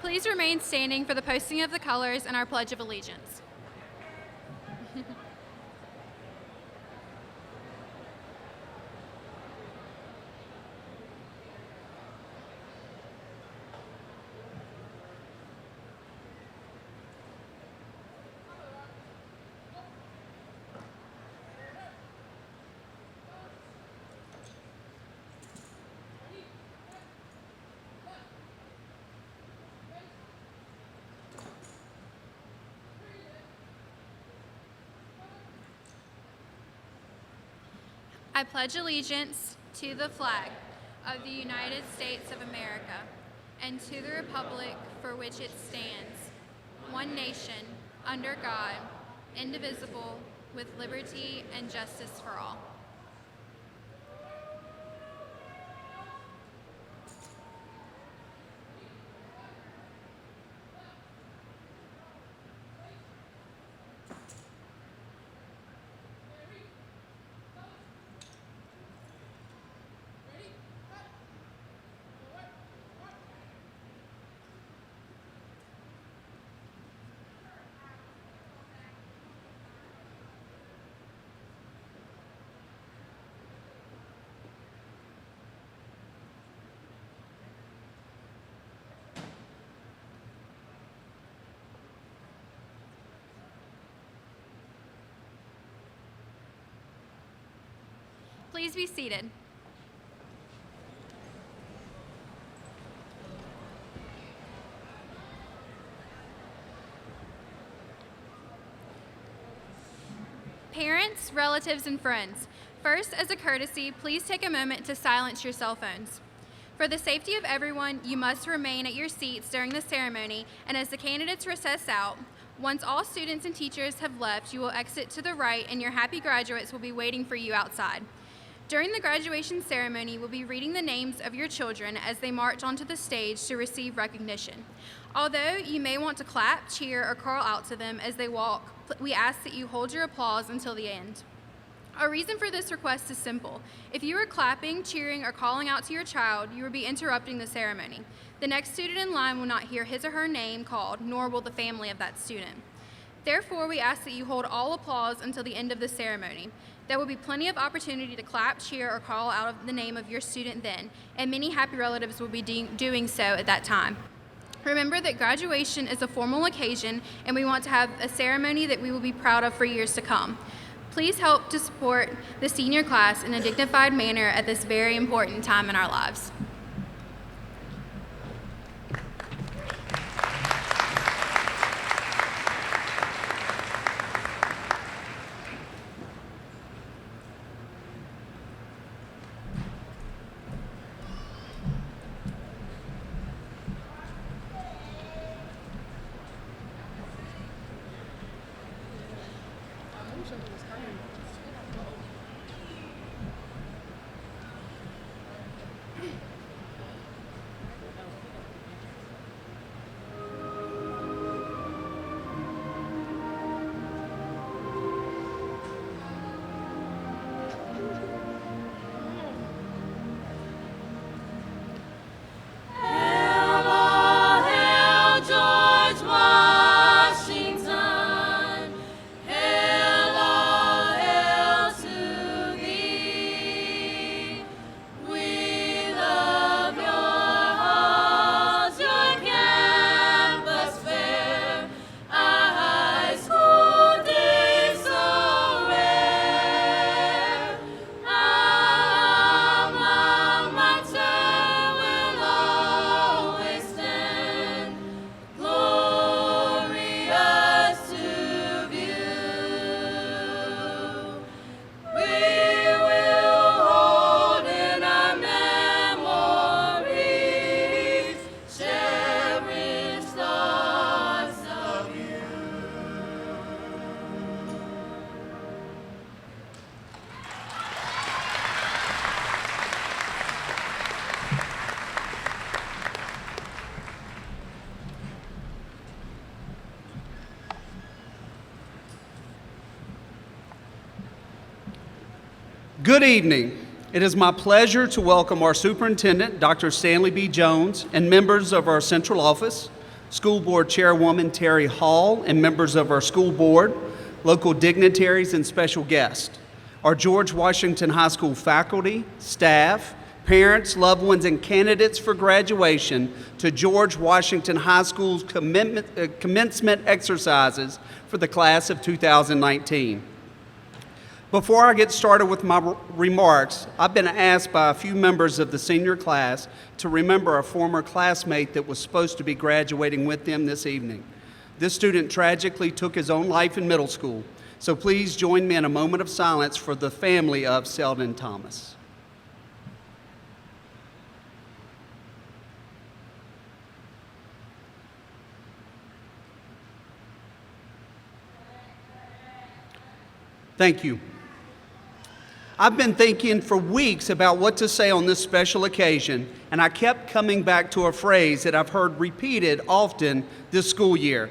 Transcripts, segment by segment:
Please remain standing for the posting of the colors and our Pledge of Allegiance. I pledge allegiance to the flag of the United States of America and to the republic for which it stands, one nation, under God, indivisible, with liberty and justice for all. Please be seated. Parents, relatives, and friends, first, as a courtesy, please take a moment to silence your cell phones. For the safety of everyone, you must remain at your seats during the ceremony, and as the candidates recess out, once all students and teachers have left, you will exit to the right, and your happy graduates will be waiting for you outside. During the graduation ceremony, we'll be reading the names of your children as they march onto the stage to receive recognition. Although you may want to clap, cheer, or call out to them as they walk, we ask that you hold your applause until the end. Our reason for this request is simple. If you are clapping, cheering, or calling out to your child, you will be interrupting the ceremony. The next student in line will not hear his or her name called, nor will the family of that student. Therefore, we ask that you hold all applause until the end of the ceremony. There will be plenty of opportunity to clap, cheer, or call out the name of your student then, and many happy relatives will be doing so at that time. Remember that graduation is a formal occasion, and we want to have a ceremony that we will be proud of for years to come. Please help to support the senior class in a dignified manner at this very important time in our lives. Good evening. It is my pleasure to welcome our Superintendent, Dr. Stanley B. Jones, and members of our central office, School Board Chairwoman Terry Hall, and members of our school board, local dignitaries, and special guests. Our George Washington High School faculty, staff, parents, loved ones, and candidates for graduation to George Washington High School's commencement exercises for the class of 2019. Before I get started with my remarks, I've been asked by a few members of the senior class to remember a former classmate that was supposed to be graduating with them this evening. This student tragically took his own life in middle school, so please join me in a moment of silence for the family of Selden Thomas. Thank you. I've been thinking for weeks about what to say on this special occasion, and I kept coming back to a phrase that I've heard repeated often this school year.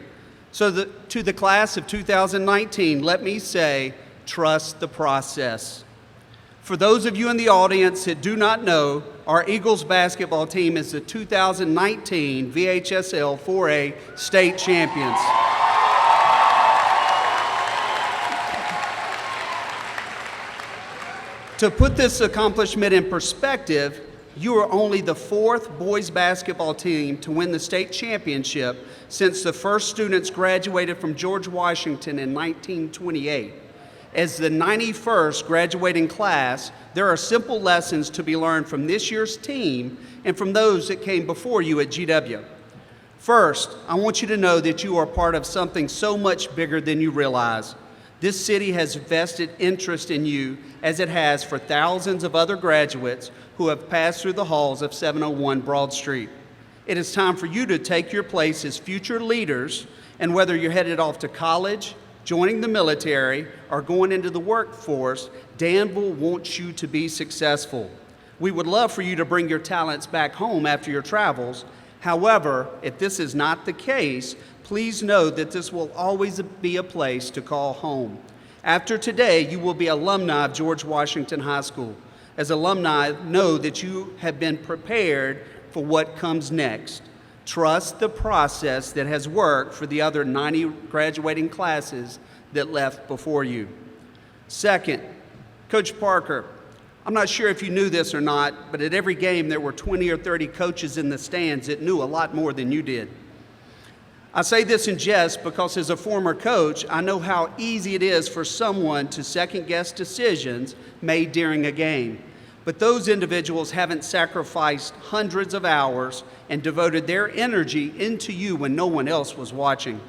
So to the class of 2019, let me say, trust the process. For those of you in the audience that do not know, our Eagles basketball team is the 2019 VHSL 4A state champions. To put this accomplishment in perspective, you are only the fourth boys basketball team to win the state championship since the first students graduated from George Washington in 1928. As the 91st graduating class, there are simple lessons to be learned from this year's team and from those that came before you at GW. First, I want you to know that you are part of something so much bigger than you realize. This city has vested interest in you as it has for thousands of other graduates who have passed through the halls of 701 Broad Street. It is time for you to take your place as future leaders, and whether you're headed off to college, joining the military, or going into the workforce, Danville wants you to be successful. We would love for you to bring your talents back home after your travels. However, if this is not the case, please know that this will always be a place to call home. After today, you will be alumni of George Washington High School. As alumni, know that you have been prepared for what comes next. Trust the process that has worked for the other 90 graduating classes that left before you. Second, Coach Parker, I'm not sure if you knew this or not, but at every game there were 20 or 30 coaches in the stands that knew a lot more than you did. I say this in jest because as a former coach, I know how easy it is for someone to second-guess decisions made during a game. But those individuals haven't sacrificed hundreds of hours and devoted their energy into you when no one else was watching.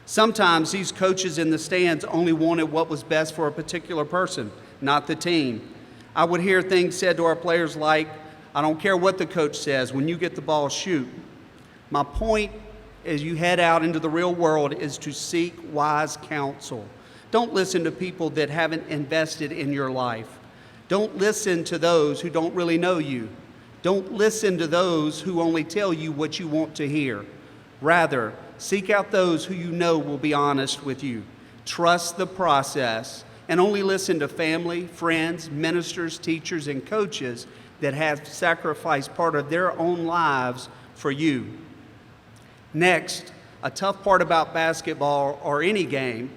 Sometimes these coaches in the stands only wanted what was best for a particular person, not the team. I would hear things said to our players like, "I don't care what the coach says, when you get the ball, shoot." My point as you head out into the real world is to seek wise counsel. Don't listen to people that haven't invested in your life. Don't listen to those who don't really know you. Don't listen to those who only tell you what you want to hear. Rather, seek out those who you know will be honest with you. Trust the process and only listen to family, friends, ministers, teachers, and coaches that have sacrificed part of their own lives for you. Next, a tough part about basketball or any game,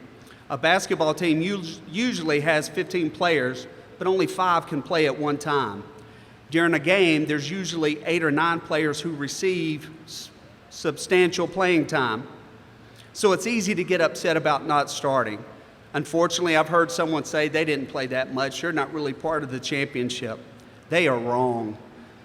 a basketball team usually has 15 players, but only 5 can play at one time. During a game, there's usually 8 or 9 players who receive substantial playing time. So it's easy to get upset about not starting. Unfortunately, I've heard someone say they didn't play that much. They're not really part of the championship. They are wrong.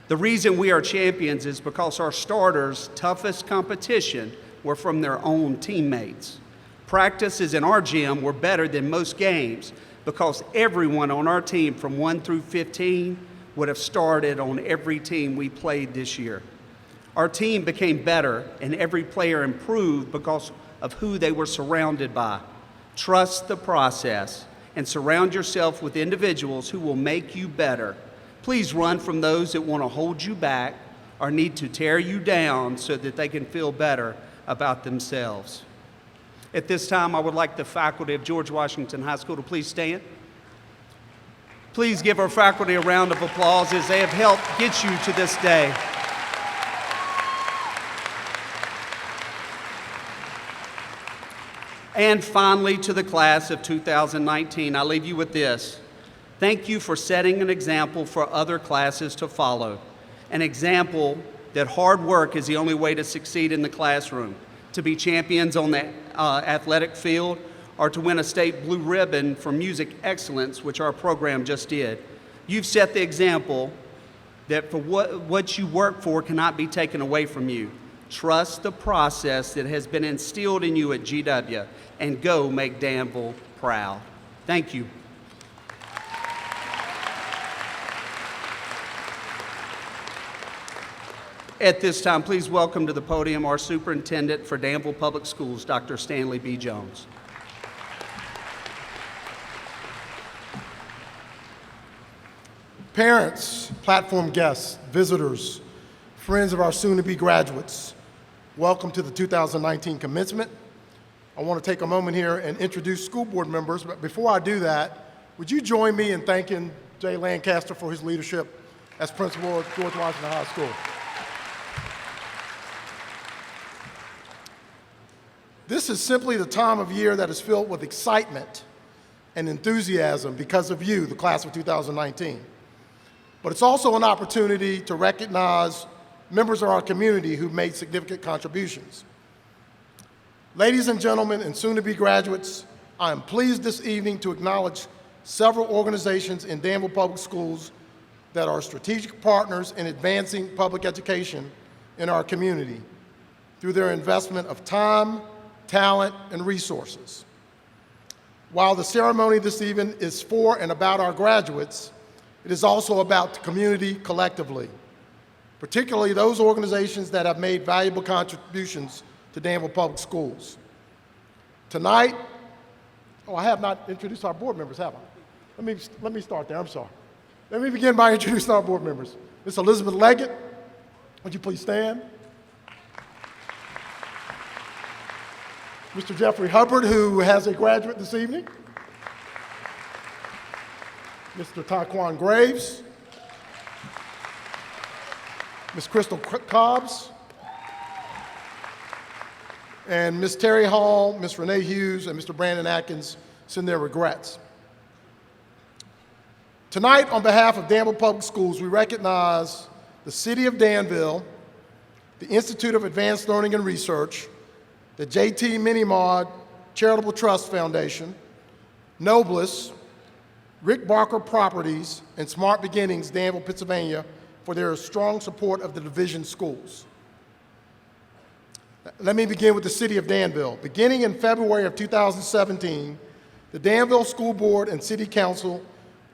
The reason we are champions is because our starters' toughest competition were from their own teammates. Practices in our gym were better than most games because everyone on our team from 1 through 15 would have started on every team we played this year. Our team became better and every player improved because of who they were surrounded by. Trust the process and surround yourself with individuals who will make you better. Please run from those that want to hold you back or need to tear you down so that they can feel better about themselves. At this time, I would like the faculty of George Washington High School to please stand. Please give our faculty a round of applause as they have helped get you to this day. And finally, to the class of 2019, I leave you with this. Thank you for setting an example for other classes to follow. An example that hard work is the only way to succeed in the classroom, to be champions on the athletic field, or to win a state blue ribbon for music excellence, which our program just did. You've set the example that for what you work for cannot be taken away from you. Trust the process that has been instilled in you at GW and go make Danville proud. Thank you. At this time, please welcome to the podium our Superintendent for Danville Public Schools, Dr. Stanley B. Jones. Parents, platform guests, visitors, friends of our soon-to-be graduates, welcome to the 2019 commencement. I want to take a moment here and introduce school board members, but before I do that, would you join me in thanking Jay Lancaster for his leadership as principal at George Washington High School? This is simply the time of year that is filled with excitement and enthusiasm because of you, the class of 2019. But it's also an opportunity to recognize members of our community who've made significant contributions. Ladies and gentlemen, and soon-to-be graduates, I am pleased this evening to acknowledge several organizations in Danville Public Schools that are strategic partners in advancing public education in our community through their investment of time, talent, and resources. While the ceremony this evening is for and about our graduates, it is also about the community collectively, particularly those organizations that have made valuable contributions to Danville Public Schools. Tonight, I have not introduced our board members, have I? Let me start there, I'm sorry. Let me begin by introducing our board members. Ms. Elizabeth Leggett, would you please stand? Mr. Jeffrey Hubbard, who has a graduate this evening. Mr. Taquan Graves. Ms. Crystal Cobbs. And Ms. Terry Hall, Ms. Renee Hughes, and Mr. Brandon Atkins send their regrets. Tonight, on behalf of Danville Public Schools, we recognize the City of Danville, the Institute of Advanced Learning and Research, the J.T. Minimod Charitable Trust Foundation, Noblest, Rick Barker Properties, and Smart Beginnings, Danville, Pennsylvania, for their strong support of the division schools. Let me begin with the City of Danville. Beginning in February of 2017, the Danville School Board and City Council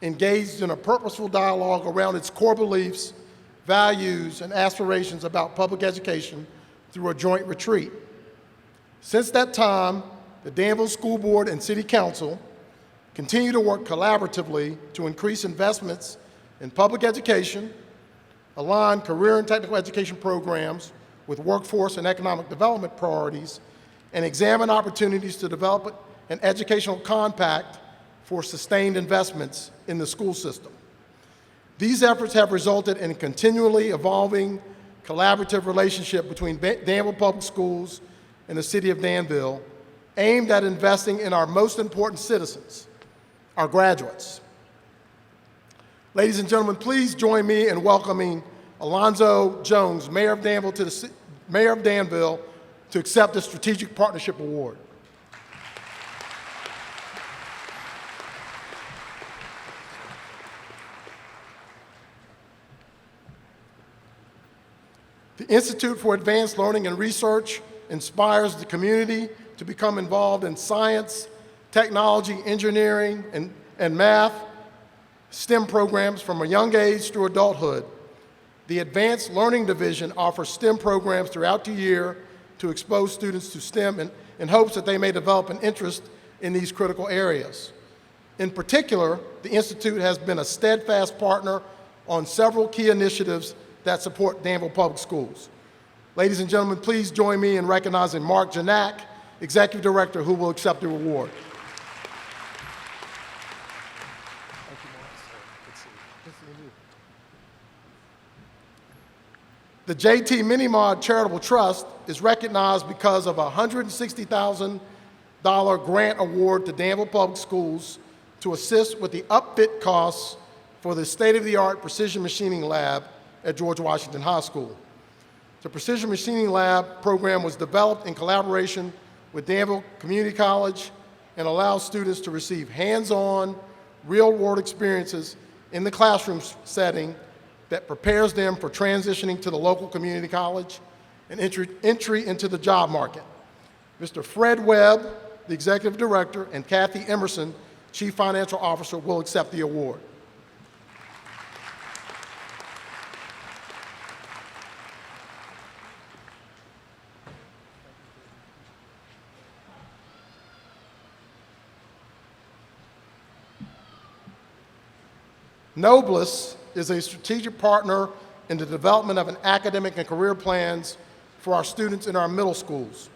engaged in a purposeful dialogue around its core beliefs, values, and aspirations about public education through a joint retreat. Since that time, the Danville School Board and City Council continue to work collaboratively to increase investments in public education, align career and technical education programs with workforce and economic development priorities, and examine opportunities to develop an educational compact for sustained investments in the school system. These efforts have resulted in a continually evolving collaborative relationship between Danville Public Schools and the City of Danville, aimed at investing in our most important citizens, our graduates. Ladies and gentlemen, please join me in welcoming Alonzo Jones, Mayor of Danville, to accept the Strategic Partnership Award. The Institute for Advanced Learning and Research inspires the community to become involved in science, technology, engineering, and math, STEM programs from a young age through adulthood. The Advanced Learning Division offers STEM programs throughout the year to expose students to STEM in hopes that they may develop an interest in these critical areas. In particular, the Institute has been a steadfast partner on several key initiatives that support Danville Public Schools. Ladies and gentlemen, please join me in recognizing Mark Janak, Executive Director, who will accept the award. Thank you, Mark. Good seeing you. The J.T. Minimod Charitable Trust is recognized because of a $160,000 grant award to Danville Public Schools to assist with the upfit costs for the state-of-the-art precision machining lab at George Washington High School. The Precision Machining Lab program was developed in collaboration with Danville Community College and allows students to receive hands-on, real-world experiences in the classroom setting that prepares them for transitioning to the local community college and entry into the job market. Mr. Fred Webb, the Executive Director, and Kathy Emerson, Chief Financial Officer, will accept the award. Nobless is a strategic partner in the development of an academic and career plans for our students in our middle schools.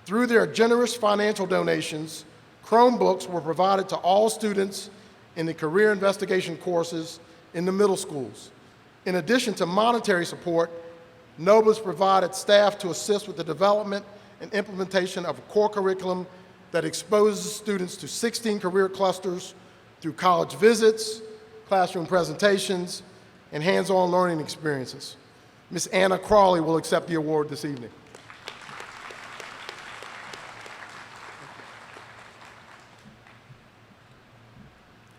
Through their generous financial donations, Chromebooks were provided to all students in the career investigation courses in the middle schools. In addition to monetary support, Nobless provided staff to assist with the development and implementation of a core curriculum that exposes students to 16 career clusters through college visits, classroom presentations, and hands-on learning experiences. Ms. Anna Crawley will accept the award this evening.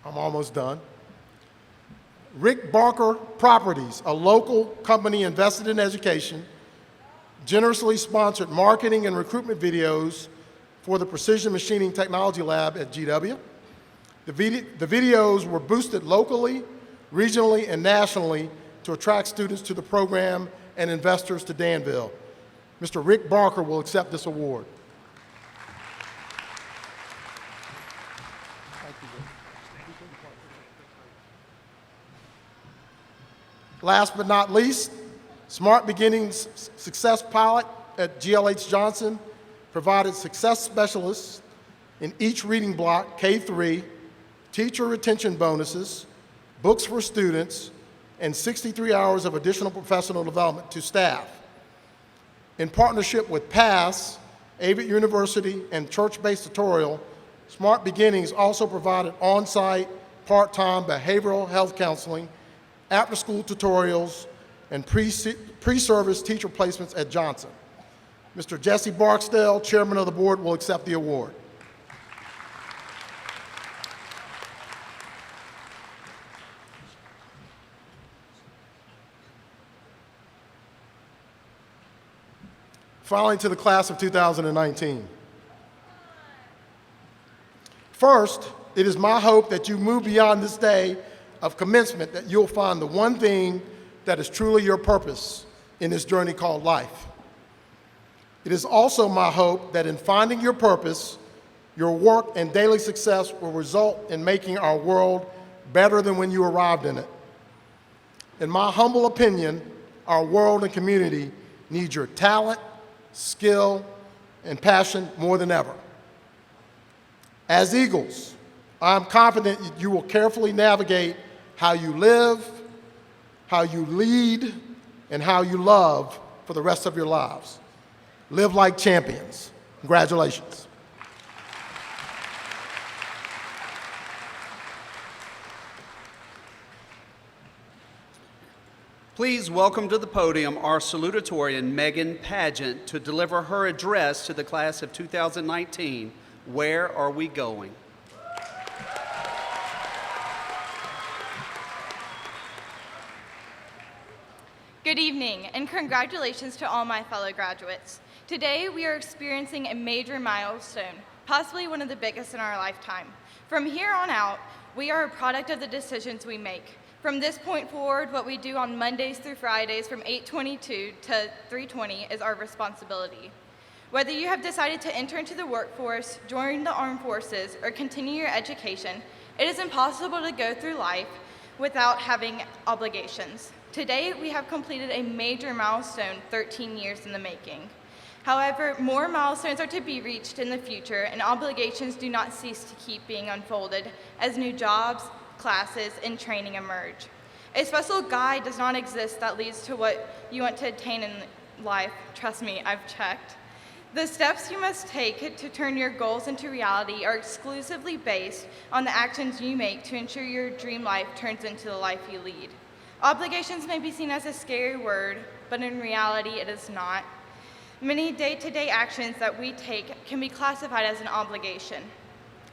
I'm almost done. Rick Barker Properties, a local company invested in education, generously sponsored marketing and recruitment videos for the Precision Machining Technology Lab at GW. The videos were boosted locally, regionally, and nationally to attract students to the program and investors to Danville. Mr. Rick Barker will accept this award. Last but not least, Smart Beginnings Success Pilot at GLH Johnson provided success specialists in each reading block, K-3, teacher retention bonuses, books for students, and 63 hours of additional professional development to staff. In partnership with PASS, Avid University, and church-based tutorial, Smart Beginnings also provided on-site, part-time behavioral health counseling, after-school tutorials, and pre-service teacher placements at Johnson. Mr. Jesse Barksdale, Chairman of the Board, will accept the award. Finally, to the class of 2019. First, it is my hope that you move beyond this day of commencement, that you'll find the one thing that is truly your purpose in this journey called life. It is also my hope that in finding your purpose, your work and daily success will result in making our world better than when you arrived in it. In my humble opinion, our world and community need your talent, skill, and passion more than ever. As Eagles, I am confident you will carefully navigate how you live, how you lead, and how you love for the rest of your lives. Live like champions. Congratulations. Please welcome to the podium our salutatorian, Megan Pageant, to deliver her address to the class of 2019, Where Are We Going? Good evening, and congratulations to all my fellow graduates. Today, we are experiencing a major milestone, possibly one of the biggest in our lifetime. From here on out, we are a product of the decisions we make. From this point forward, what we do on Mondays through Fridays from 8:22 to 3:20 is our responsibility. Whether you have decided to enter into the workforce, join the armed forces, or continue your education, it is impossible to go through life without having obligations. Today, we have completed a major milestone 13 years in the making. However, more milestones are to be reached in the future, and obligations do not cease to keep being unfolded as new jobs, classes, and training emerge. A special guide does not exist that leads to what you want to attain in life. Trust me, I've checked. The steps you must take to turn your goals into reality are exclusively based on the actions you make to ensure your dream life turns into the life you lead. Obligations may be seen as a scary word, but in reality it is not. Many day-to-day actions that we take can be classified as an obligation,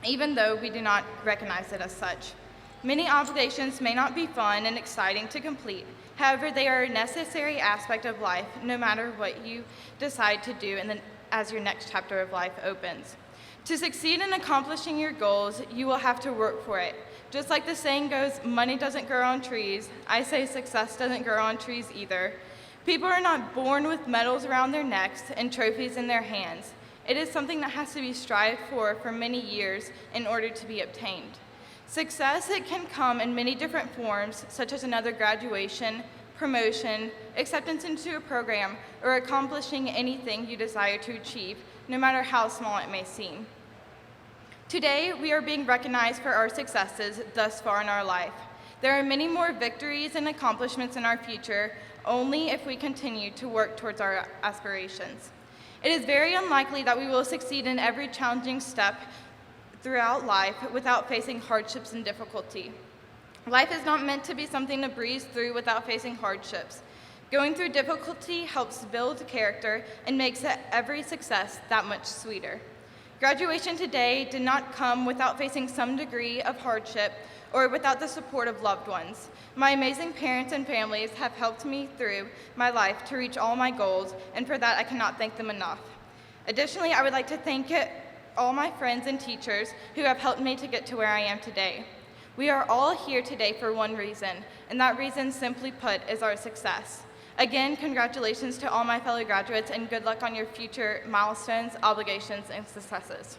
even though we do not recognize it as such. Many obligations may not be fun and exciting to complete. However, they are a necessary aspect of life, no matter what you decide to do as your next chapter of life opens. To succeed in accomplishing your goals, you will have to work for it. Just like the saying goes, money doesn't grow on trees, I say success doesn't grow on trees either. People are not born with medals around their necks and trophies in their hands. It is something that has to be strived for many years in order to be obtained. Success, it can come in many different forms, such as another graduation, promotion, acceptance into a program, or accomplishing anything you desire to achieve, no matter how small it may seem. Today, we are being recognized for our successes thus far in our life. There are many more victories and accomplishments in our future, only if we continue to work towards our aspirations. It is very unlikely that we will succeed in every challenging step throughout life without facing hardships and difficulty. Life is not meant to be something to breeze through without facing hardships. Going through difficulty helps build character and makes every success that much sweeter. Graduation today did not come without facing some degree of hardship or without the support of loved ones. My amazing parents and families have helped me through my life to reach all my goals, and for that I cannot thank them enough. Additionally, I would like to thank all my friends and teachers who have helped me to get to where I am today. We are all here today for one reason, and that reason, simply put, is our success. Again, congratulations to all my fellow graduates, and good luck on your future milestones, obligations, and successes.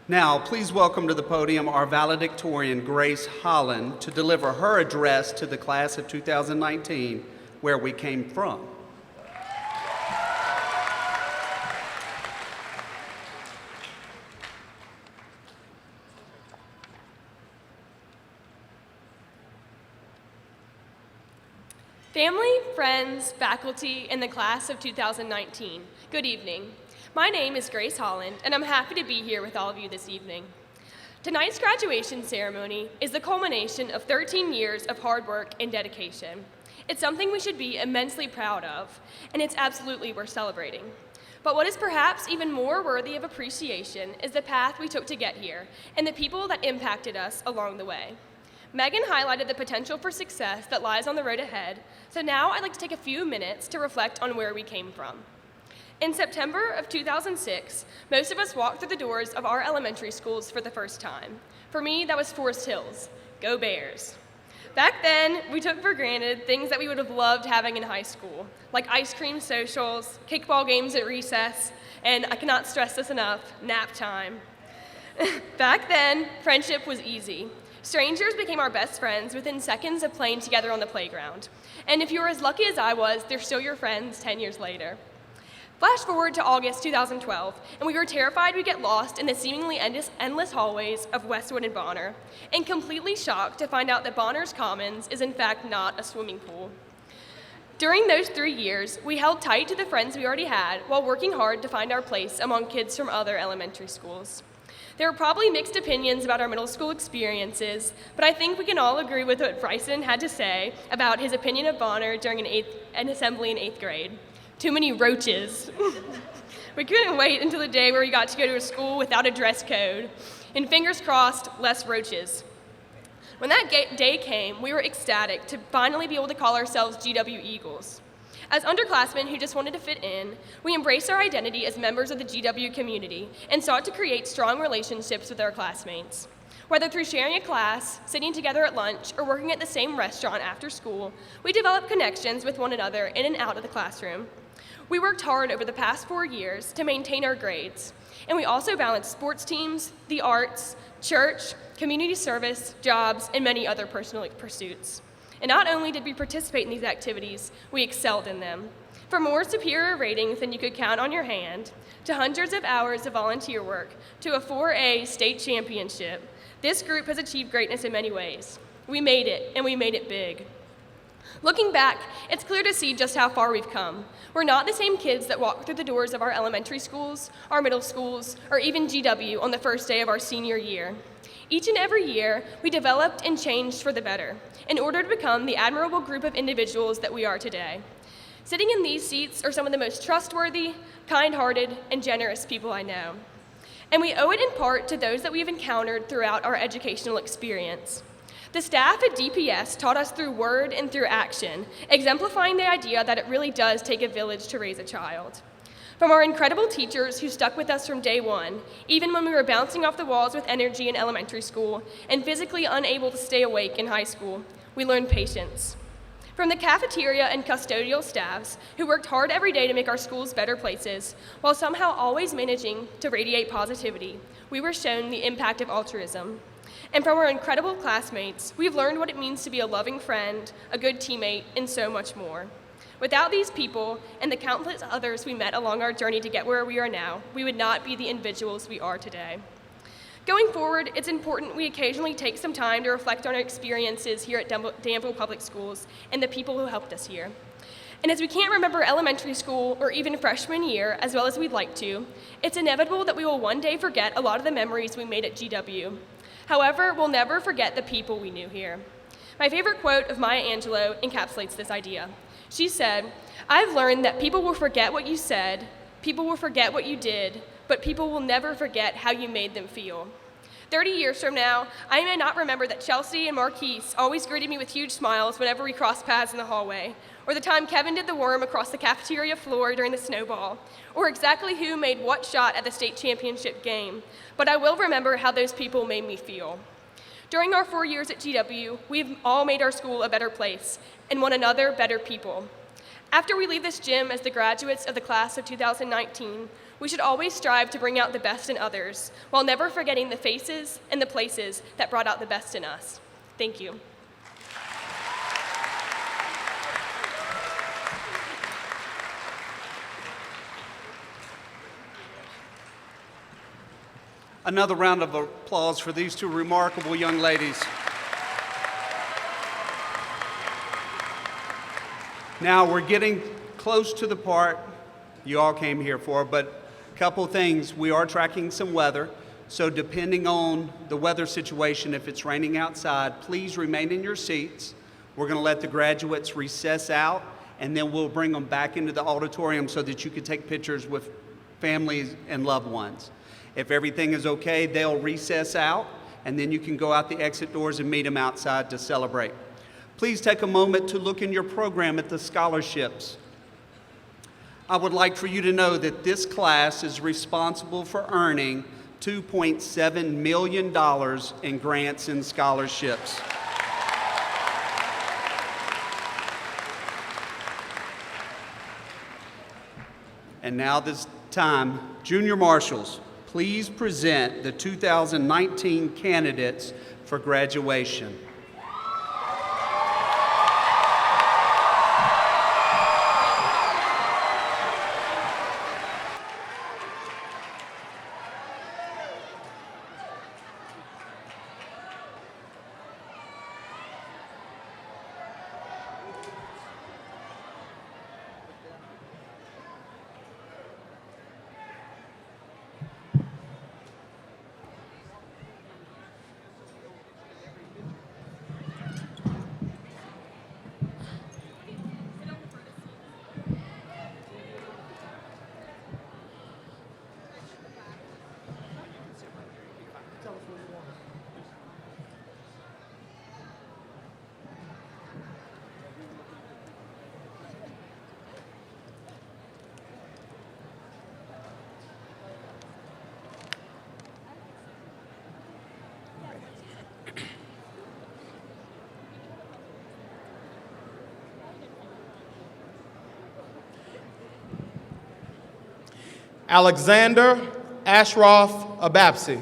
Now, please welcome to the podium our valedictorian, Grace Holland, to deliver her address to the class of 2019, where we came from. Family, friends, faculty, and the class of 2019, good evening. My name is Grace Holland, and I'm happy to be here with all of you this evening. Tonight's graduation ceremony is the culmination of 13 years of hard work and dedication. It's something we should be immensely proud of, and it's absolutely worth celebrating. But what is perhaps even more worthy of appreciation is the path we took to get here and the people that impacted us along the way. Megan highlighted the potential for success that lies on the road ahead, so now I'd like to take a few minutes to reflect on where we came from. In September of 2006, most of us walked through the doors of our elementary schools for the first time. For me, that was Forest Hills. Go Bears. Back then, we took for granted things that we would have loved having in high school, like ice cream socials, kickball games at recess, and I cannot stress this enough, nap time. Back then, friendship was easy. Strangers became our best friends within seconds of playing together on the playground. And if you were as lucky as I was, they're still your friends 10 years later. Flash forward to August 2012, and we were terrified we'd get lost in the seemingly endless hallways of Westwood and Bonner, and completely shocked to find out that Bonner's Commons is in fact not a swimming pool. During those 3 years, we held tight to the friends we already had while working hard to find our place among kids from other elementary schools. There were probably mixed opinions about our middle school experiences, but I think we can all agree with what Bryson had to say about his opinion of Bonner during an assembly in 8th grade. Too many roaches. We couldn't wait until the day where we got to go to a school without a dress code. And fingers crossed, less roaches. When that day came, we were ecstatic to finally be able to call ourselves GW Eagles. As underclassmen who just wanted to fit in, we embraced our identity as members of the GW community and sought to create strong relationships with our classmates. Whether through sharing a class, sitting together at lunch, or working at the same restaurant after school, we developed connections with one another in and out of the classroom. We worked hard over the past 4 years to maintain our grades, and we also balanced sports teams, the arts, church, community service, jobs, and many other personal pursuits. And not only did we participate in these activities, we excelled in them. From more superior ratings than you could count on your hand, to hundreds of hours of volunteer work, to a 4A state championship, this group has achieved greatness in many ways. We made it, and we made it big. Looking back, it's clear to see just how far we've come. We're not the same kids that walked through the doors of our elementary schools, our middle schools, or even GW on the first day of our senior year. Each and every year, we developed and changed for the better in order to become the admirable group of individuals that we are today. Sitting in these seats are some of the most trustworthy, kind-hearted, and generous people I know. And we owe it in part to those that we've encountered throughout our educational experience. The staff at DPS taught us through word and through action, exemplifying the idea that it really does take a village to raise a child. From our incredible teachers who stuck with us from day one, even when we were bouncing off the walls with energy in elementary school and physically unable to stay awake in high school, we learned patience. From the cafeteria and custodial staffs who worked hard every day to make our schools better places, while somehow always managing to radiate positivity, we were shown the impact of altruism. And from our incredible classmates, we've learned what it means to be a loving friend, a good teammate, and so much more. Without these people and the countless others we met along our journey to get where we are now, we would not be the individuals we are today. Going forward, it's important we occasionally take some time to reflect on our experiences here at Danville Public Schools and the people who helped us here. And as we can't remember elementary school or even freshman year as well as we'd like to, it's inevitable that we will one day forget a lot of the memories we made at GW. However, we'll never forget the people we knew here. My favorite quote of Maya Angelou encapsulates this idea. She said, "I've learned that people will forget what you said, people will forget what you did, but people will never forget how you made them feel." 30 years from now, I may not remember that Chelsea and Marquise always greeted me with huge smiles whenever we crossed paths in the hallway, or the time Kevin did the worm across the cafeteria floor during the snowball, or exactly who made what shot at the state championship game, but I will remember how those people made me feel. During our 4 years at GW, we've all made our school a better place, and one another better people. After we leave this gym as the graduates of the class of 2019, we should always strive to bring out the best in others, while never forgetting the faces and the places that brought out the best in us. Thank you. Another round of applause for these two remarkable young ladies. Now we're getting close to the part you all came here for, but a couple things. We are tracking some weather, so depending on the weather situation, if it's raining outside, please remain in your seats. We're going to let the graduates recess out, and then we'll bring them back into the auditorium so that you can take pictures with families and loved ones. If everything is okay, they'll recess out, and then you can go out the exit doors and meet them outside to celebrate. Please take a moment to look in your program at the scholarships. I would like for you to know that this class is responsible for earning $2.7 million in grants and scholarships. And now this time, junior marshals, please present the 2019 candidates for graduation. Alexander Ashraf Ababsi.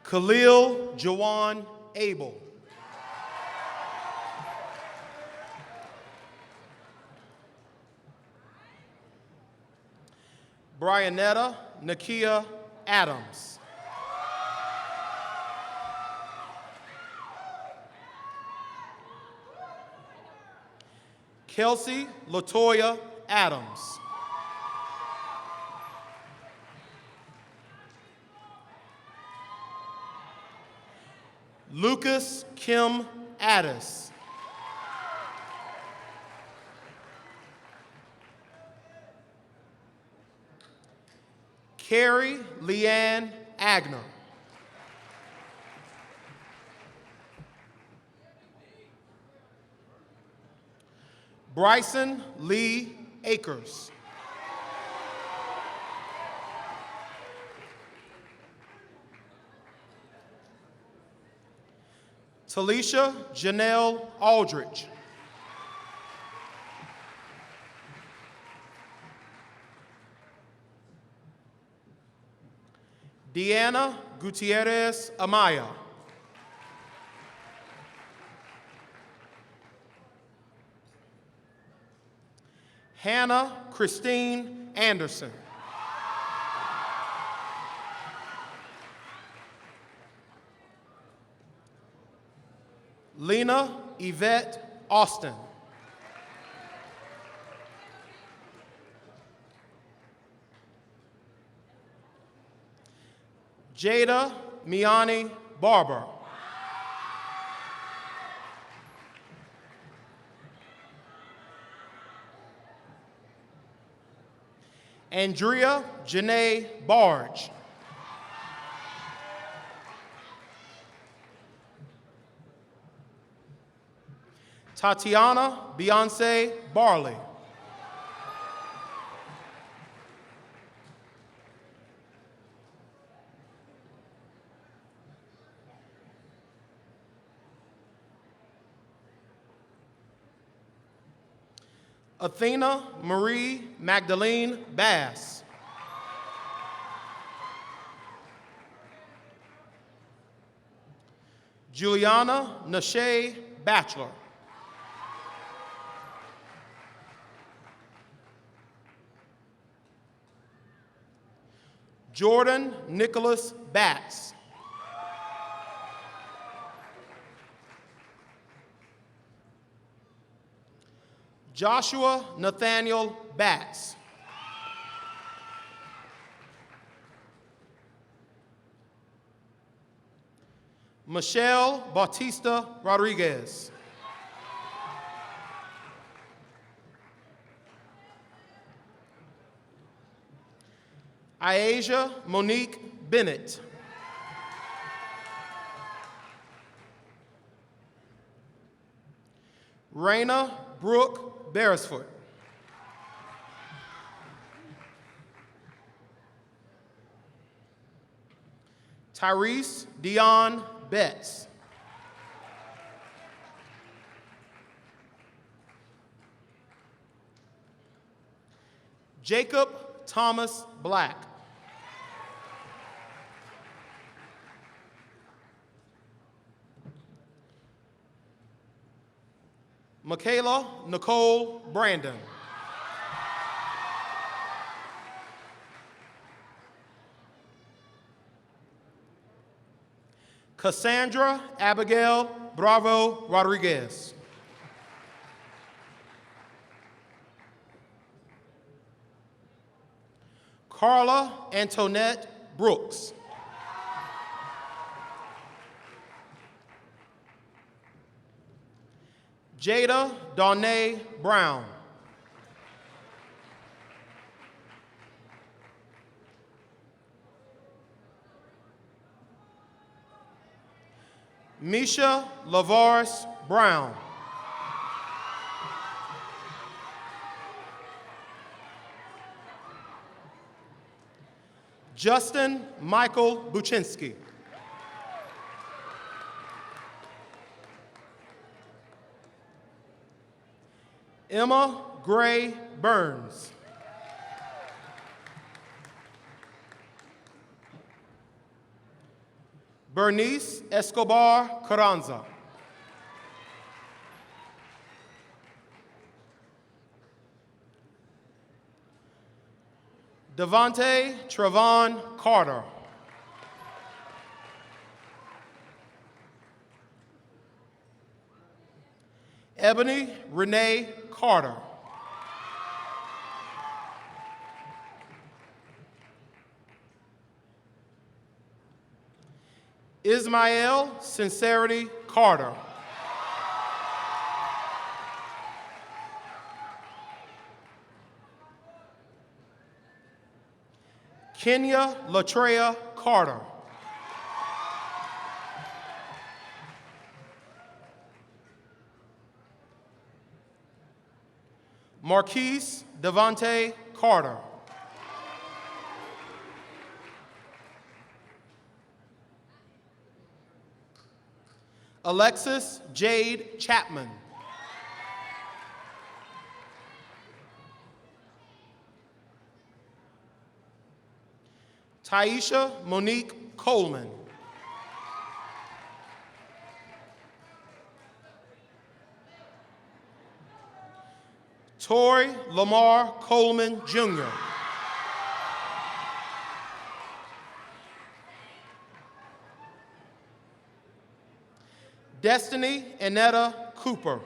Khalil Jawan Abel. Brianetta Nakia Adams. Kelsey Latoya Adams. Lucas Kim Addis. Carrie Leanne Agner. Bryson Lee Akers. Talisha Janelle Aldrich. Deanna Gutierrez Amaya. Hannah Christine Anderson. Lena Yvette Austin. Jada Miani Barber. Andrea Janae Barge. Tatiana Beyonce Barley. Athena Marie Magdalene Bass. Juliana Nashay Bachelor. Jordan Nicholas Batts. Joshua Nathaniel Batts. Michelle Bautista Rodriguez. Iasia Monique Bennett. Raina Brooke Beresford. Tyrese Dion Betts. Jacob Thomas Black. Michaela Nicole Brandon. Cassandra Abigail Bravo Rodriguez. Carla Antoinette Brooks. Jada Darnay Brown. Misha Lavaris Brown. Justin Michael Buczynski. Emma Gray Burns. Bernice Escobar Carranza. Devontae Trevon Carter. Ebony Renee Carter. Ismael Sincerity Carter. Kenya Latreya Carter. Marquise Devontae Carter. Alexis Jade Chapman. Taisha Monique Coleman. Tori Lamar Coleman, Jr. Destiny Annetta Cooper.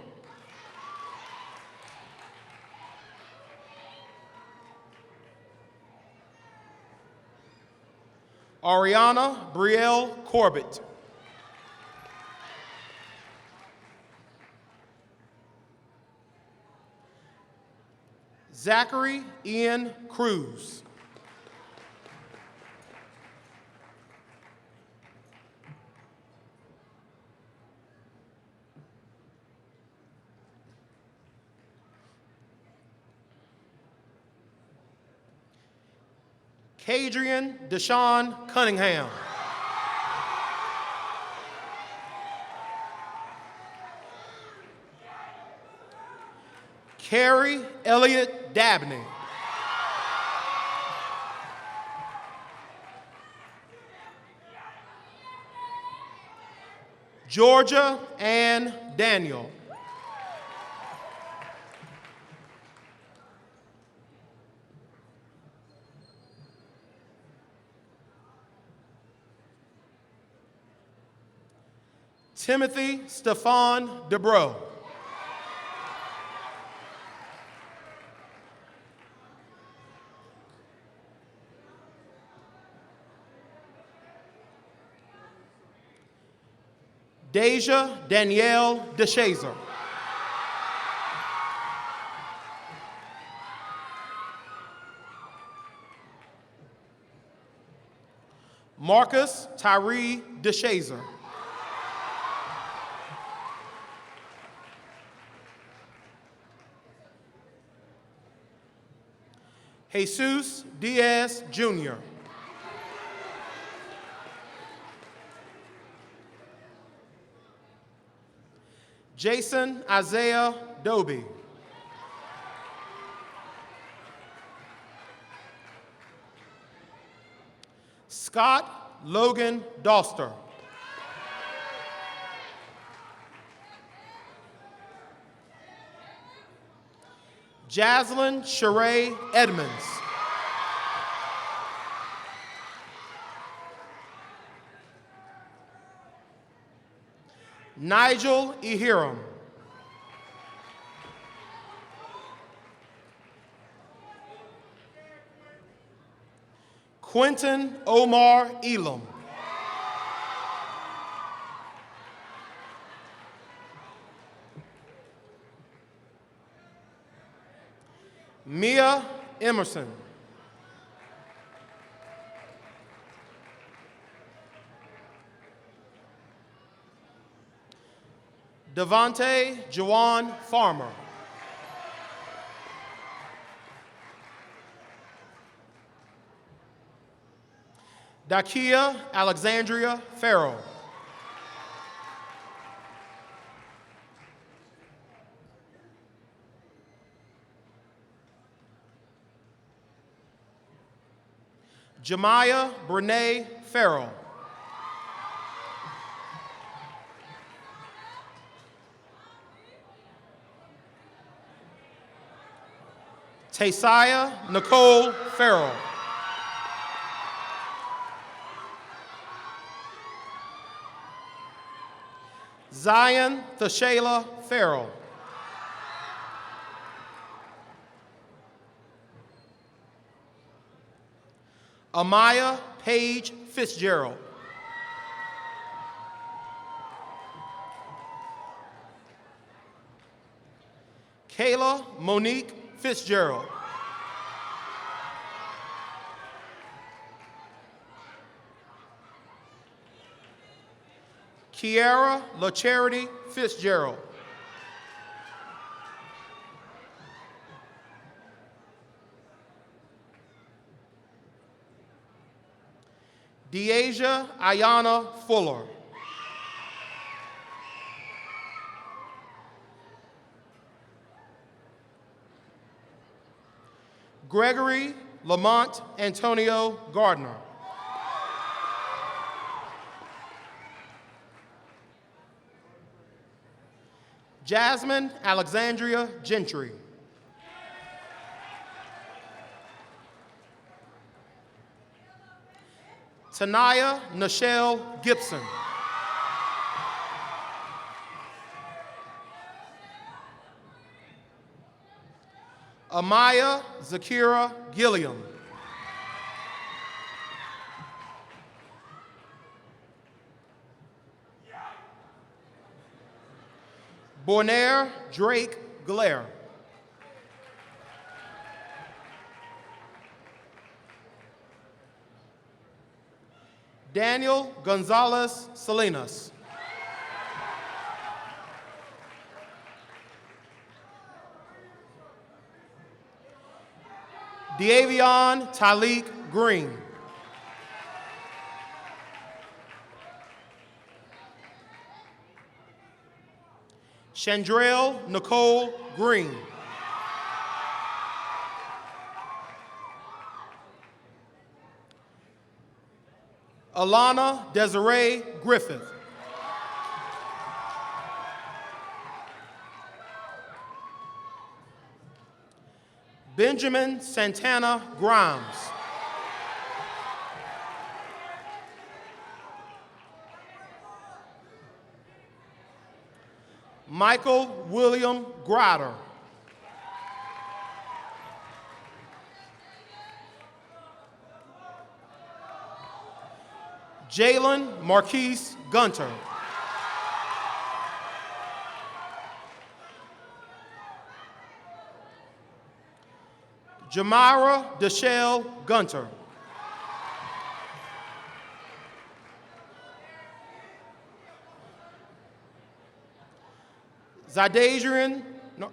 Ariana Brielle Corbett. Zachary Ian Cruz. Kadrian Deshaun Cunningham. Carrie Elliott Dabney. Georgia Ann Daniel. Timothy Stefan DeBro. Deja Danielle DeShazer. Marcus Tyree DeShazer. Jesus Diaz Jr. Jason Isaiah Doby. Scott Logan Doster. Jaslyn Sheree Edmonds. Nigel Ehiram. Quentin Omar Elam. Mia Emerson. Devontae Jawan Farmer. Dakia Alexandria Farrell. Jemiah Brene Farrell. Tasiah Nicole Farrell. Zion Thashayla Farrell. Amaya Paige Fitzgerald. Kayla Monique Fitzgerald. Kiara LaCharity Fitzgerald. Deasia Ayana Fuller. Gregory Lamont Antonio Gardner. Jasmine Alexandria Gentry. Tanaya Nichelle Gibson. Amaya Zakira Gilliam. Bonaire Drake Glare. Daniel Gonzalez Salinas. Deavion Tyleek Green. Chandrell Nicole Green. Alana Desiree Griffith. Benjamin Santana Grimes. Michael William Grotter. Jalen Marquise Gunter. Jamira Deshelle Gunter. Zydadrian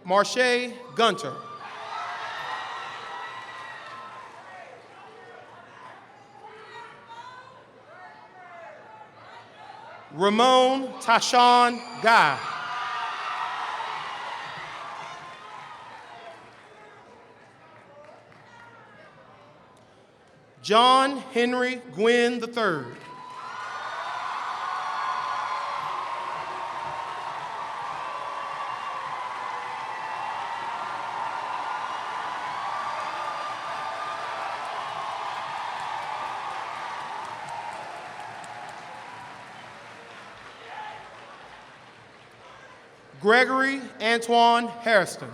Marche Gunter. Ramon Tashawn Guy. John Henry Gwynn III. Gregory Antoine Harrison.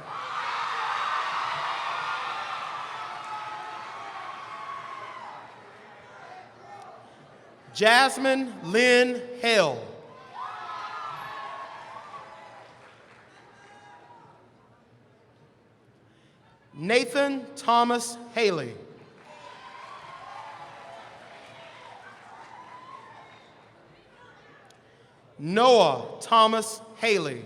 Jasmine Lynn Hale. Nathan Thomas Haley. Noah Thomas Haley.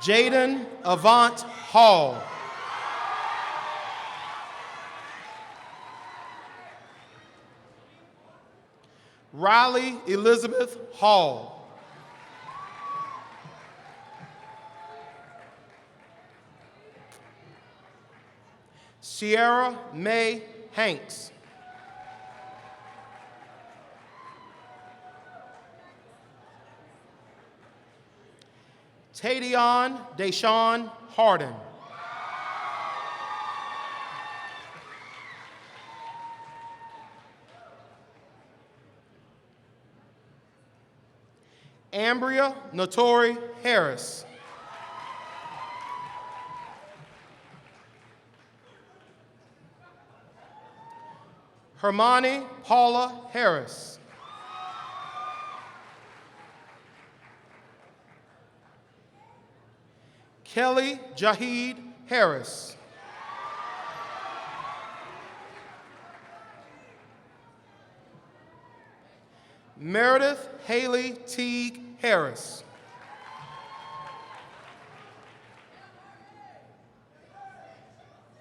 Jaden Avant Hall. Riley Elizabeth Hall. Sierra Mae Hanks. Tadion Deshawn Harden. Ambria Notori Harris. Hermione Paula Harris. Kelly Jahid Harris. Meredith Haley Teague Harris.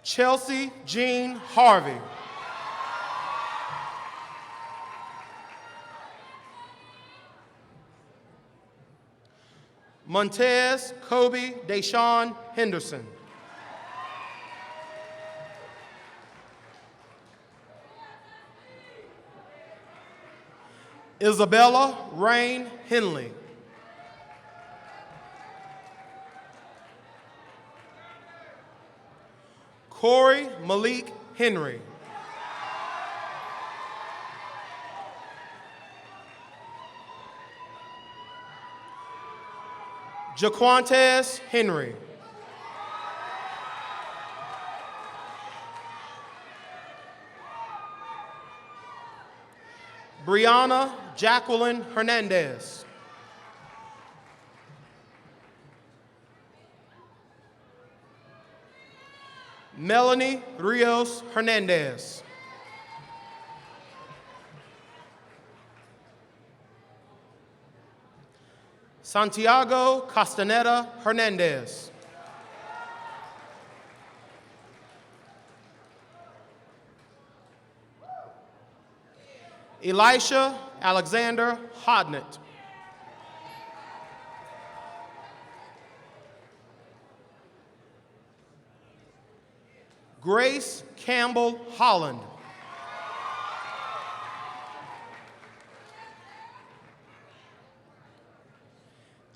Chelsea Jean Harvey. Montez Kobe Deshawn Henderson. Isabella Rain Henley. Corey Malik Henry. Jaquantes Henry. Brianna Jacqueline Hernandez. Melanie Rios Hernandez. Santiago Castaneda Hernandez. Elisha Alexander Hodnett. Grace Campbell Holland.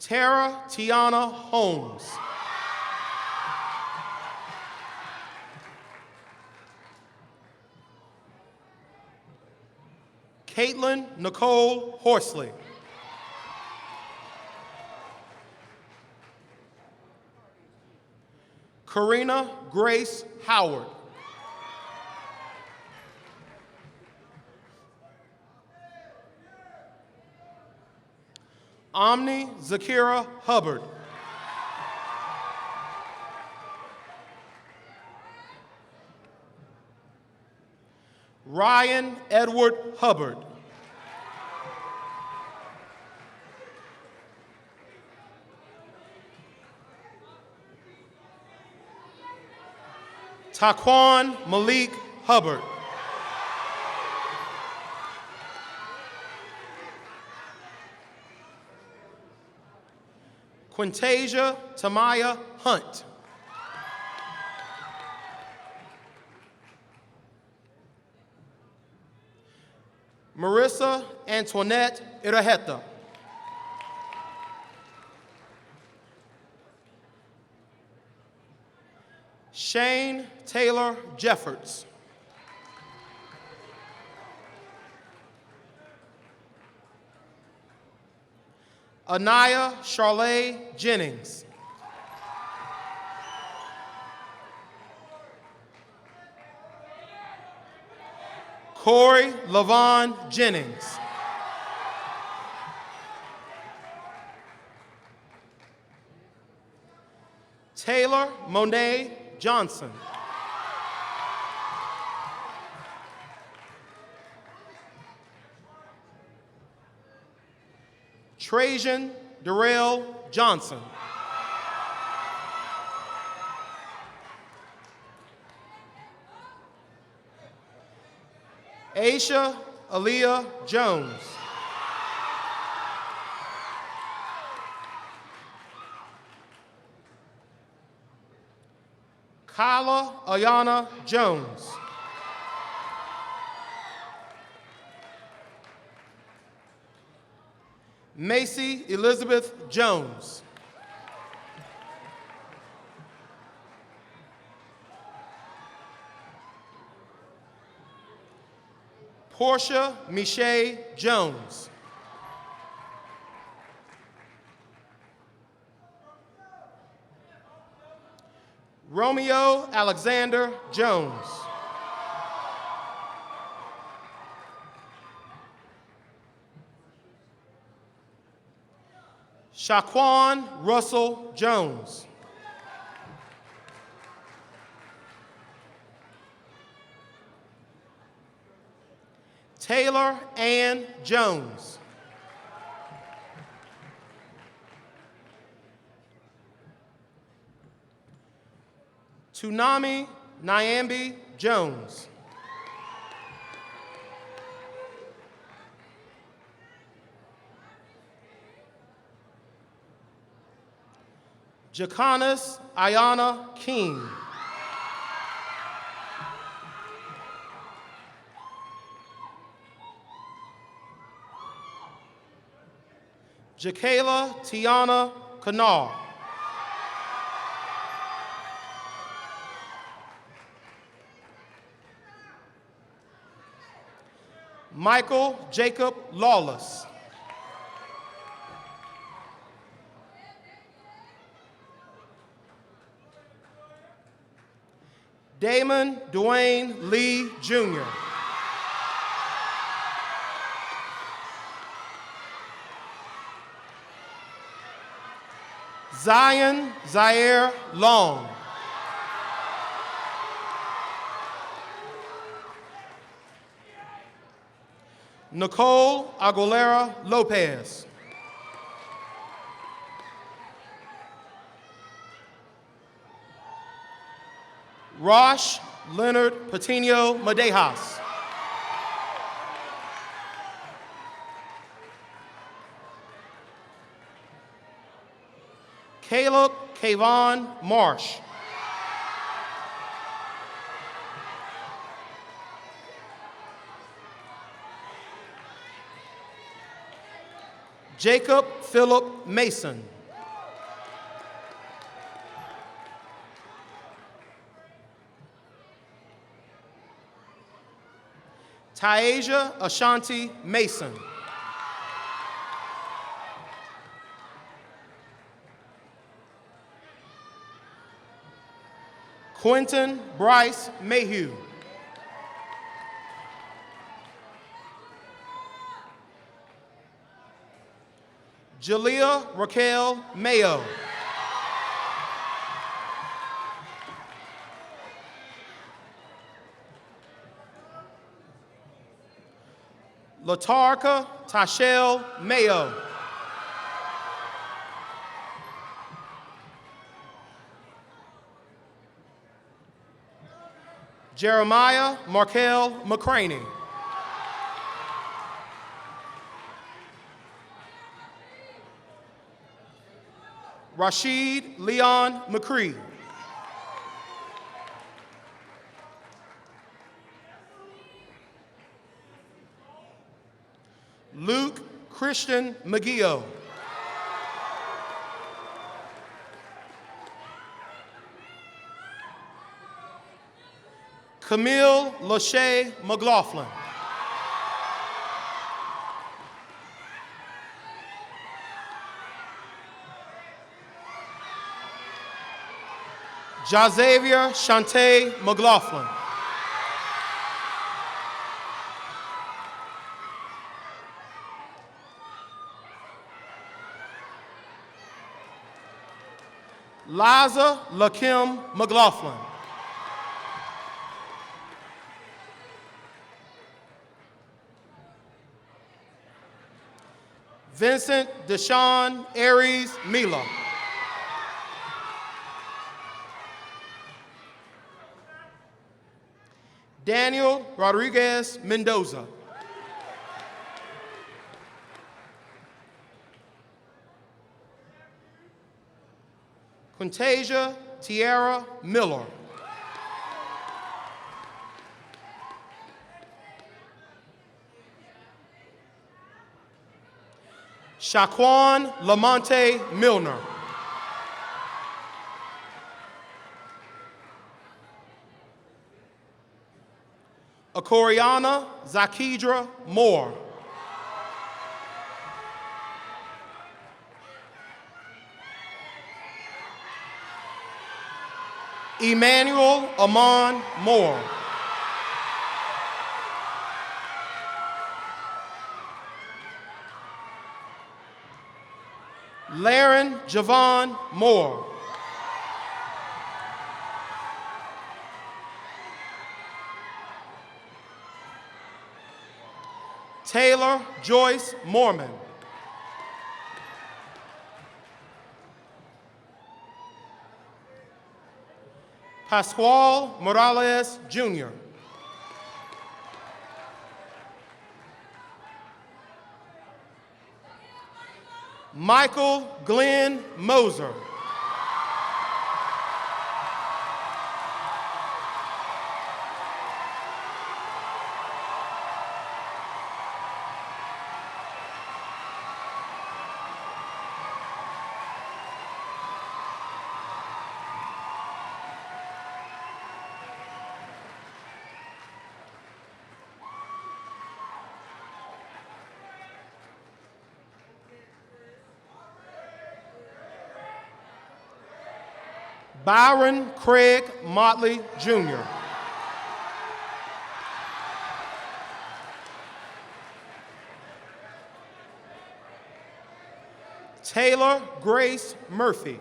Tara Tiana Holmes. Caitlin Nicole Horsley. Karina Grace Howard. Omni Zakira Hubbard. Ryan Edward Hubbard. Taquan Malik Hubbard. Quintasia Tamaya Hunt. Marissa Antoinette Iraheta. Shane Taylor Jeffords. Anaya Charlay Jennings. Corey Lavon Jennings. Taylor Monet Johnson. Trajan Darrell Johnson. Aisha Aaliyah Jones. Kyla Ayana Jones. Macy Elizabeth Jones. Portia Miche Jones. Romeo Alexander Jones. Shaquan Russell Jones. Taylor Ann Jones. Tunami Nyambi Jones. Jacanis Ayana King. Jakayla Tiana Kanar. Michael Jacob Lawless. Damon Dwayne Lee Jr. Zion Zaire Long. Nicole Aguilera Lopez. Rosh Leonard Patino Madejas. Caleb Kayvon Marsh. Jacob Philip Mason. Tyasia Ashanti Mason. Quentin Bryce Mayhew. Jalea Raquel Mayo. Latarka Tashelle Mayo. Jeremiah Markel McCraney. Rashid Leon McCree. Luke Christian McGeo. Camille Lachey McLaughlin. Jazavier Shante McLaughlin. Liza Lakim McLaughlin. Vincent Deshaun Aries Mila. Daniel Rodriguez Mendoza. Quintasia Tierra Miller. Shaquan Lamonte Milner. Akoriana Zakidra Moore. Emmanuel Amon Moore. Laren Javon Moore. Taylor Joyce Mormon. Pascual Morales Jr. Michael Glenn Moser. Byron Craig Motley Jr. Taylor Grace Murphy.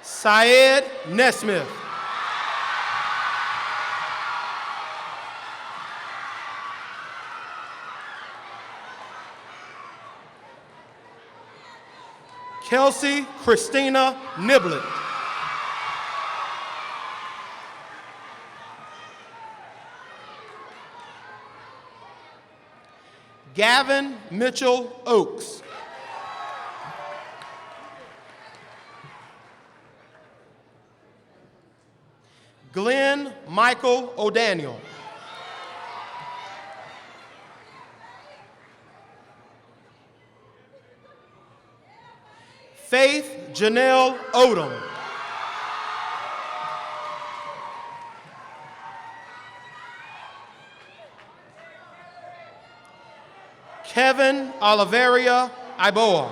Syed Nesmith. Kelsey Christina Niblett. Gavin Mitchell Oakes. Glenn Michael O'Daniel. Faith Janelle Odom. Kevin Oliveria Iboa.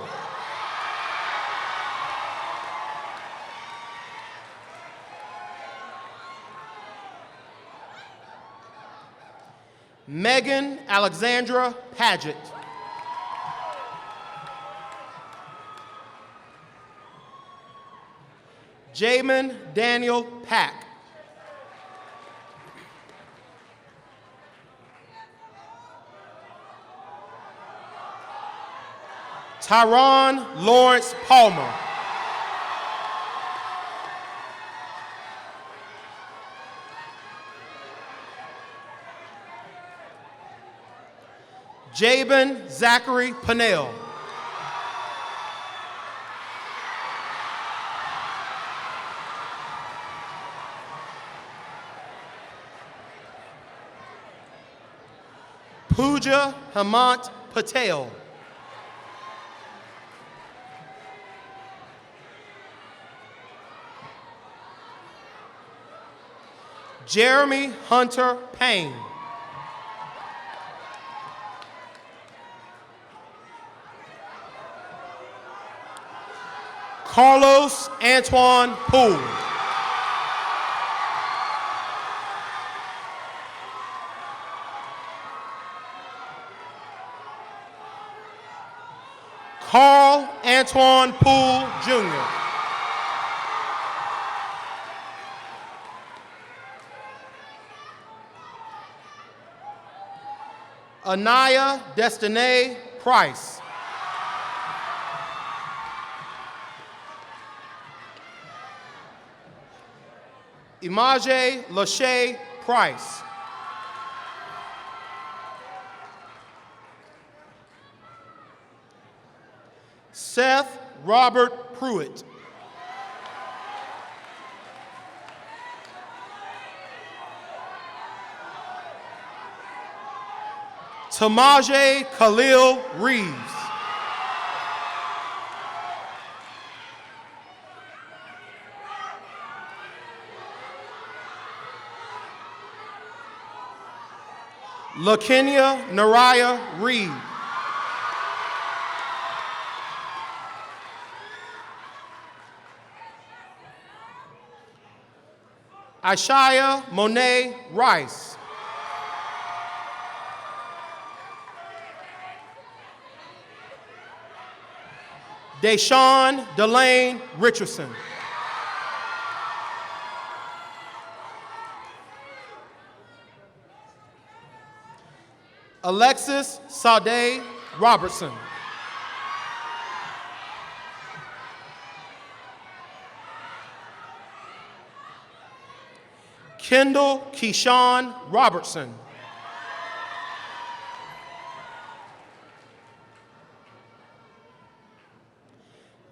Megan Alexandra Paget. Jamin Daniel Pack. Tyron Lawrence Palmer. Jabin Zachary Pannell. Pooja Hemant Patel. Jeremy Hunter Payne. Carlos Antoine Poole. Carl Antoine Poole, Jr. Anaya Destiny Price. Imaje Lachey Price. Seth Robert Pruitt. Tamaje Khalil Reeves. LaKenya Naraya Reed. Ishaya Monet Rice. Deshawn Delane Richardson. Alexis Sade Robertson. Kendall Keyshawn Robertson.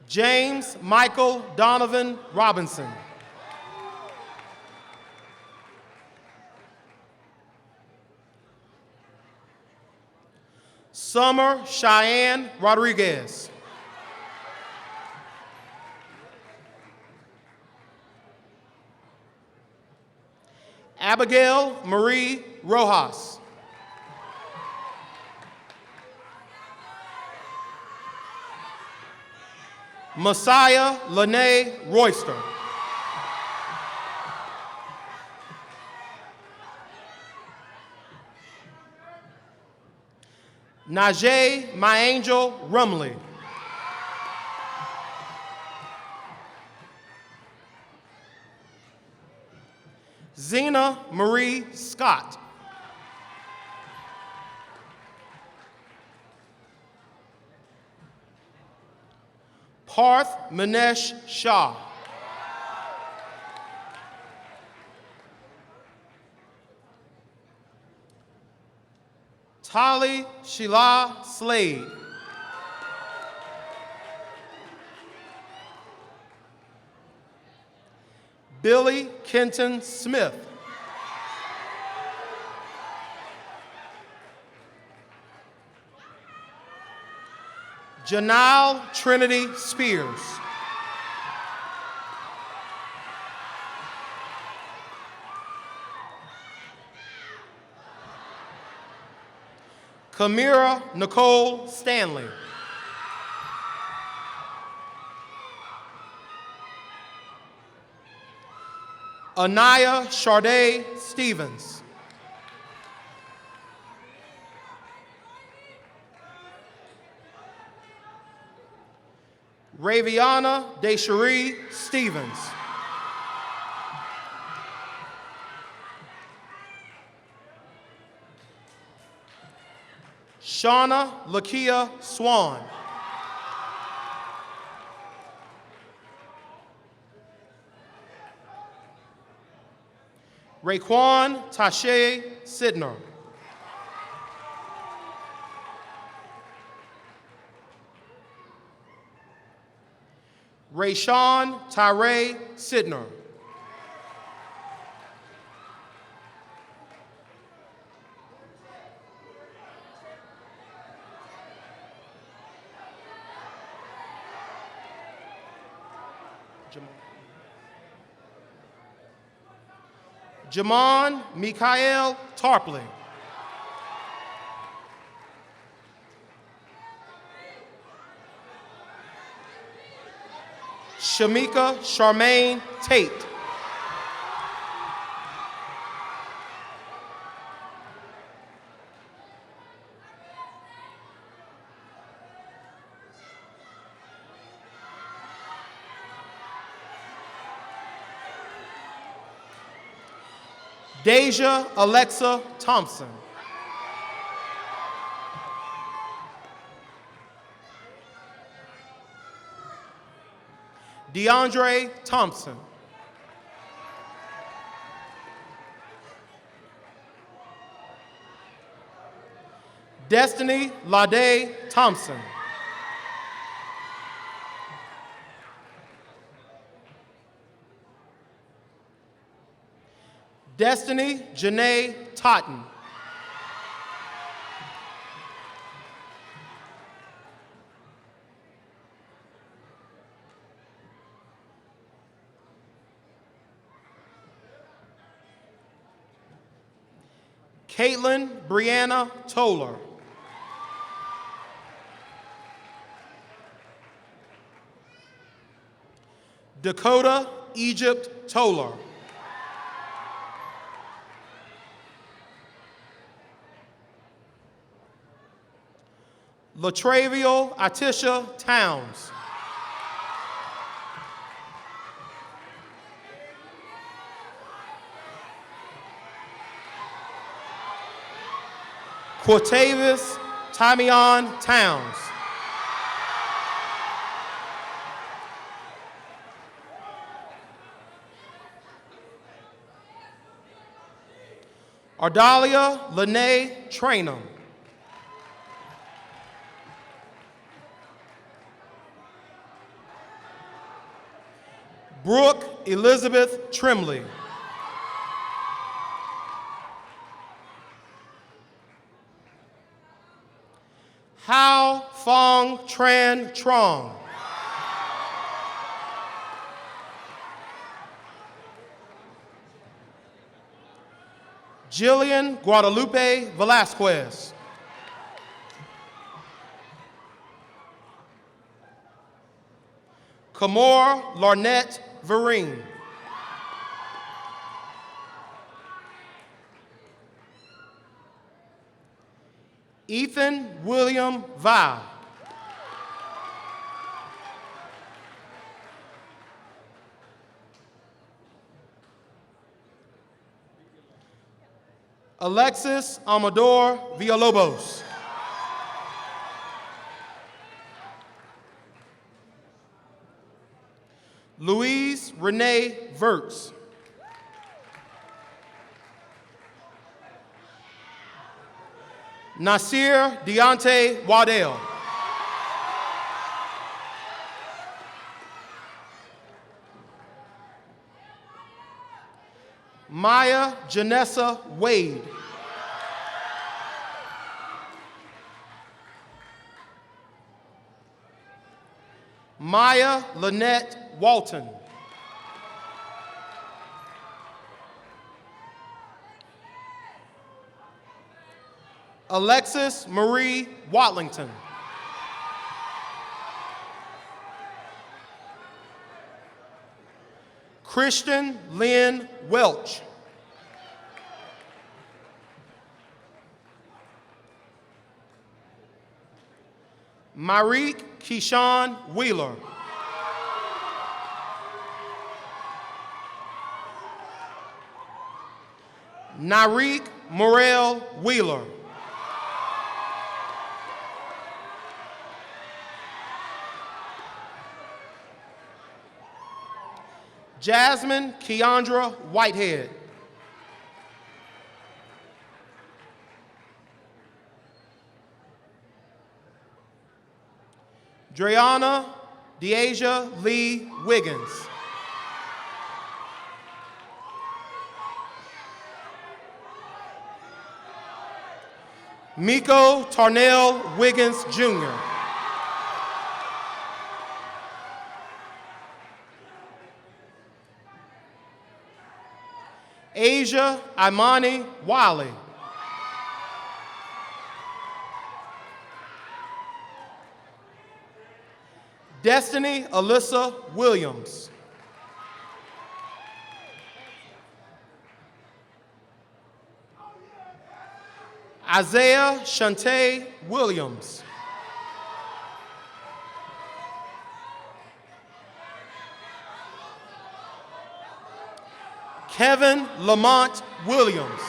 James Michael Donovan Robinson. Summer Cheyenne Rodriguez. Abigail Marie Rojas. Messiah Lene Royster. Najee My Angel Rumley. Zena Marie Scott. Parth Manesh Shah. Tali Sheila Slade. Billy Kenton Smith. Janelle Trinity Spears. Kamira Nicole Stanley. Anaya Sharday Stevens. Raviana Desherie Stevens. Shauna Lakia Swan. Raekwon Tashe Sidner. Rayshawn Tyree Sidner. Jamon Mikael Tarpley. Shamika Charmaine Tate. Deja Alexa Thompson. DeAndre Thompson. Destiny Lade Thompson. Destiny Janae Totten. Caitlin Brianna Toller. Dakota Egypt Toller. Latravia Atisha Towns. Quatavis Tamion Towns. Ardalia Lene Trainum. Brooke Elizabeth Trimley. Hao Fong Tran Trong. Jillian Guadalupe Velasquez. Kamor Larnett Vereen. Ethan William Va. Alexis Amador Villalobos. Louise Renee Verts. Nasir Deontay Waddell. Maya Janessa Wade. Maya Lynette Walton. Alexis Marie Watlington. Christian Lynn Welch. Myrique Keyshawn Wheeler. Nyreek Morel Wheeler. Jasmine Keandra Whitehead. Dreana Deasia Lee Wiggins. Miko Tarnell Wiggins Jr. Asia Imani Wiley. Destiny Alyssa Williams. Isaiah Shante Williams. Kevin Lamont Williams.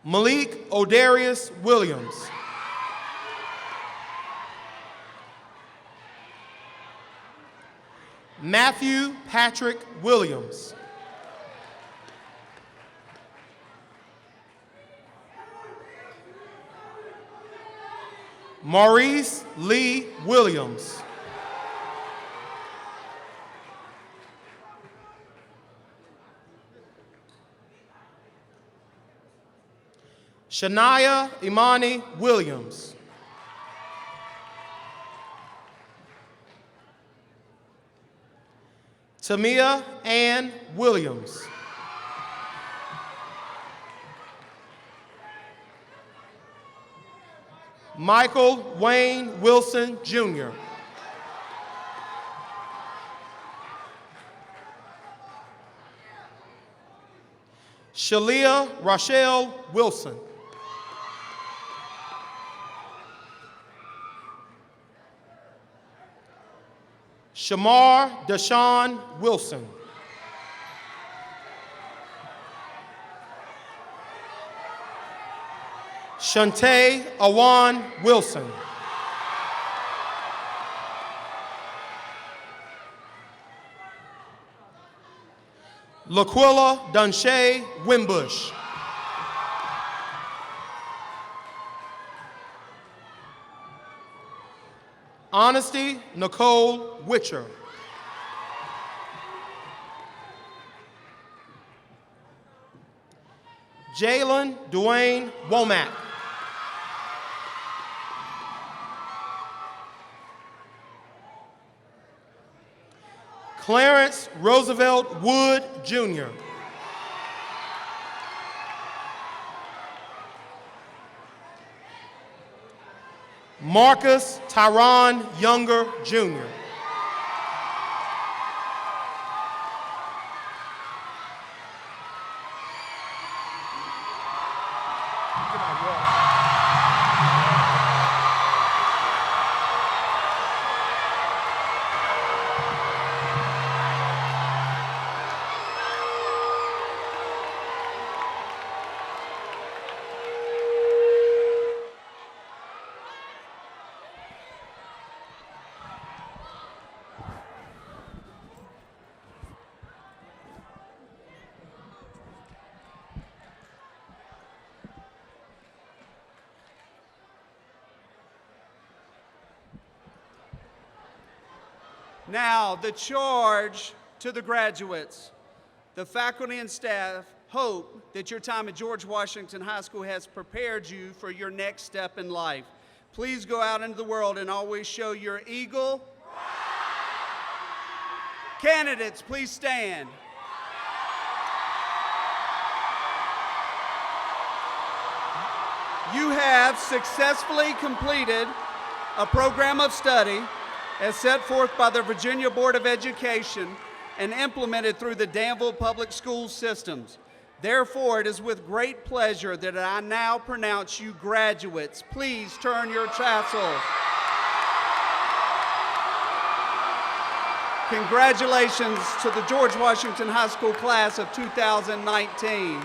Malik Odarius Williams. Matthew Patrick Williams. Maurice Lee Williams. Shania Imani Williams. Tamia Ann Williams. Michael Wayne Wilson, Jr. Shalia Rochelle Wilson. Shamar Deshaun Wilson. Shantae Awan Wilson. Laquilla Dunshay Wimbush. Honesty Nicole Witcher. Jalen Dwayne Womack. Clarence Roosevelt Wood, Jr. Marcus Tyron Younger, Jr. Now, the charge to the graduates. The faculty and staff hope that your time at George Washington High School has prepared you for your next step in life. Please go out into the world and always show your eagle. Candidates, please stand. You have successfully completed a program of study as set forth by the Virginia Board of Education and implemented through the Danville Public School systems. Therefore, it is with great pleasure that I now pronounce you graduates. Please turn your tassels. Congratulations to the George Washington High School class of 2019.